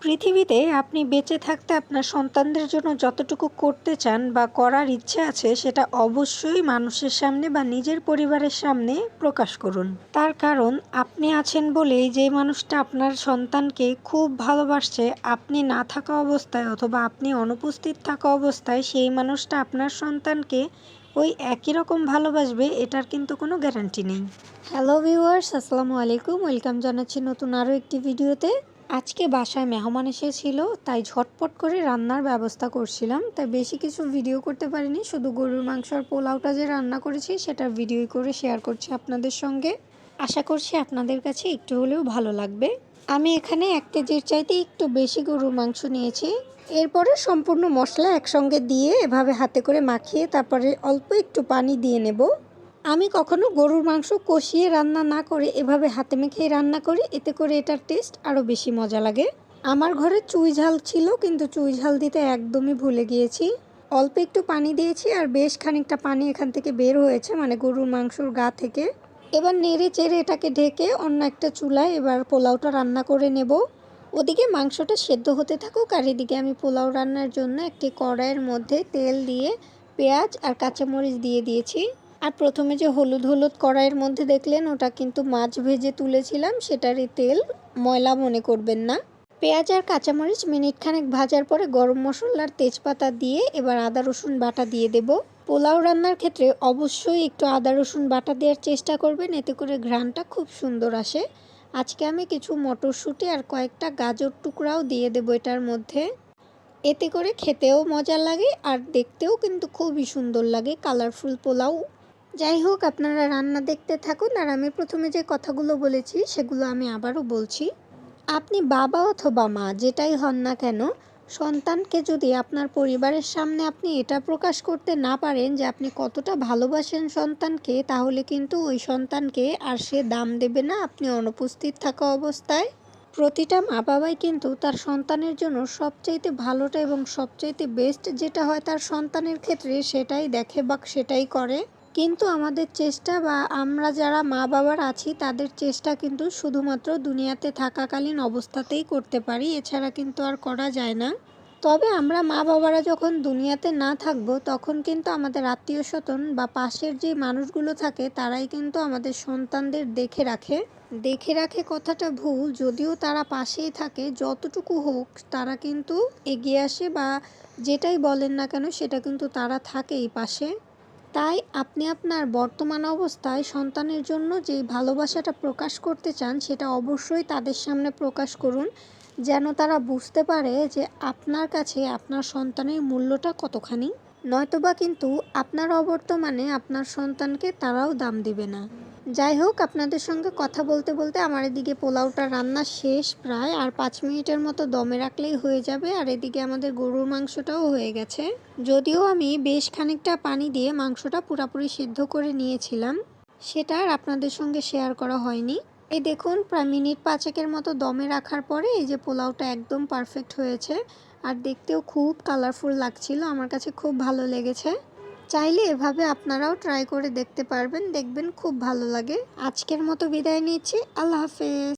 পৃথিবীতে আপনি বেঁচে থাকতে আপনার সন্তানদের জন্য যতটুকু করতে চান বা করার ইচ্ছে আছে সেটা অবশ্যই মানুষের সামনে বা নিজের পরিবারের সামনে প্রকাশ করুন। তার কারণ আপনি আছেন বলেই যে মানুষটা আপনার সন্তানকে খুব ভালোবাসছে, আপনি না থাকা অবস্থায় অথবা আপনি অনুপস্থিত থাকা অবস্থায় সেই মানুষটা আপনার সন্তানকে ওই একই রকম ভালোবাসবে, এটার কিন্তু কোনো গ্যারান্টি নেই। হ্যালো ভিউয়ার্স, আসসালামু আলাইকুম। ওয়েলকাম জানাচ্ছি নতুন আরও একটি ভিডিওতে। আজকে বাসায় মেহমান এসেছিল, তাই ঝটপট করে রান্নার ব্যবস্থা করছিলাম। তাই বেশি কিছু ভিডিও করতে পারিনি, শুধু গরুর মাংস আর পোলাওটা যে রান্না করেছি সেটার ভিডিও করে শেয়ার করছি আপনাদের সঙ্গে। আশা করছি আপনাদের কাছে একটু হলেও ভালো লাগবে। আমি এখানে 1 কেজির চাইতে একটু বেশি গরুর মাংস নিয়েছি। এরপরে সম্পূর্ণ মশলা একসঙ্গে দিয়ে এভাবে হাতে করে মাখিয়ে তারপরে অল্প একটু পানি দিয়ে নেব। আমি কখনো গরুর মাংস কষিয়ে রান্না না করে এভাবে হাতে মেখেই রান্না করি, এতে করে এটার টেস্ট আরও বেশি মজা লাগে। আমার ঘরে চুই ঝাল ছিল, কিন্তু চুই ঝাল দিতে একদমই ভুলে গিয়েছি। অল্প একটু পানি দিয়েছি আর বেশ খানিকটা পানি এখান থেকে বের হয়েছে, মানে গরুর মাংসর গা থেকে। এবার নেড়ে চেড়ে এটাকে ঢেকে অন্য একটা চুলায় এবার পোলাওটা রান্না করে নেব। ওদিকে মাংসটা সেদ্ধ হতে থাকুক, আর এদিকে আমি পোলাও রান্নার জন্য একটি কড়াইয়ের মধ্যে তেল দিয়ে পেঁয়াজ আর কাঁচামরিচ দিয়ে দিয়েছি। আর প্রথমে যে হলুদ হলুদ কড়াইয়ের মধ্যে দেখলেন, ওটা কিন্তু মাছ ভেজে তুলেছিলাম, সেটারই তেল, ময়লা মনে করবেন না। পেঁয়াজ আর কাঁচামরিচ মিনিট খানেক ভাজার পরে গরম মশলার তেজপাতা দিয়ে এবার আদা রসুন বাটা দিয়ে দেব। পোলাও রান্নার ক্ষেত্রে অবশ্যই একটু আদা রসুন বাটা দেওয়ার চেষ্টা করবেন, এতে করে ঘ্রাণটা খুব সুন্দর আসে। আজকে আমি কিছু মটরশুঁটি আর কয়েকটা গাজর টুকরাও দিয়ে দেবো এটার মধ্যে। এতে করে খেতেও মজা লাগে আর দেখতেও কিন্তু খুবই সুন্দর লাগে, কালারফুল পোলাও। যাই হোক, আপনারা রান্না দেখতে থাকুন, আর আমি প্রথমে যে কথাগুলো বলেছি সেগুলো আমি আবারও বলছি। আপনি বাবা অথবা মা যেটাই হন না কেন, সন্তানকে যদি আপনার পরিবারের সামনে আপনি এটা প্রকাশ করতে না পারেন যে আপনি কতটা ভালোবাসেন সন্তানকে, তাহলে কিন্তু ওই সন্তানকে আর সে দাম দেবে না আপনি অনুপস্থিত থাকা অবস্থায়। প্রতিটা মা বাবাই কিন্তু তার সন্তানের জন্য সবচাইতে ভালোটা এবং সবচাইতে বেস্ট যেটা হয় তার সন্তানের ক্ষেত্রে সেটাই দেখে বা সেটাই করে। কিন্তু আমাদের চেষ্টা বা আমরা যারা মা বাবার আছি তাদের চেষ্টা কিন্তু শুধুমাত্র দুনিয়াতে থাকাকালীন অবস্থাতেই করতে পারি, এছাড়া কিন্তু আর করা যায় না। তবে আমরা মা বাবারা যখন দুনিয়াতে না থাকবো, তখন কিন্তু আমাদের আত্মীয় স্বজন বা পাশের যে মানুষগুলো থাকে তারাই কিন্তু আমাদের সন্তানদের দেখে রাখে কথাটা ভুল, যদিও তারা পাশেই থাকে, যতটুকু হোক তারা কিন্তু এগিয়ে আসে বা যেটাই বলেন না কেন সেটা কিন্তু তারা থাকেই পাশে। তাই আপনি আপনার বর্তমান অবস্থায় সন্তানের জন্য যে ভালোবাসাটা প্রকাশ করতে চান সেটা অবশ্যই তাদের সামনে প্রকাশ করুন, যেন তারা বুঝতে পারে যে আপনার কাছে আপনার সন্তানের মূল্যটা কতখানি। নয়তোবা কিন্তু আপনার অবর্তমানে আপনার সন্তানকে তারাও দাম দিবে না। যাই হোক, আপনাদের সঙ্গে কথা বলতে বলতে আমার এদিকে পোলাওটা রান্না শেষ প্রায়, আর 5 মিনিটের মতো দমে রাখলেই হয়ে যাবে। আর এদিকে আমাদের গরুর মাংসটাও হয়ে গেছে, যদিও আমি বেশ খানিকটা পানি দিয়ে মাংসটা পুরোপুরি সিদ্ধ করে নিয়েছিলাম, সেটা আর আপনাদের সঙ্গে শেয়ার করা হয়নি। এই দেখুন, প্রায় মিনিট 5 মতো দমে রাখার পরে এই যে পোলাওটা একদম পারফেক্ট হয়েছে, আর দেখতেও খুব কালারফুল লাগছিল, আমার কাছে খুব ভালো লেগেছে। চাইলে এভাবে আপনারাও ট্রাই করে দেখতে পারবেন, দেখবেন খুব ভালো লাগে। আজকের মতো বিদায় নিচ্ছি, আল্লাহ হাফেজ।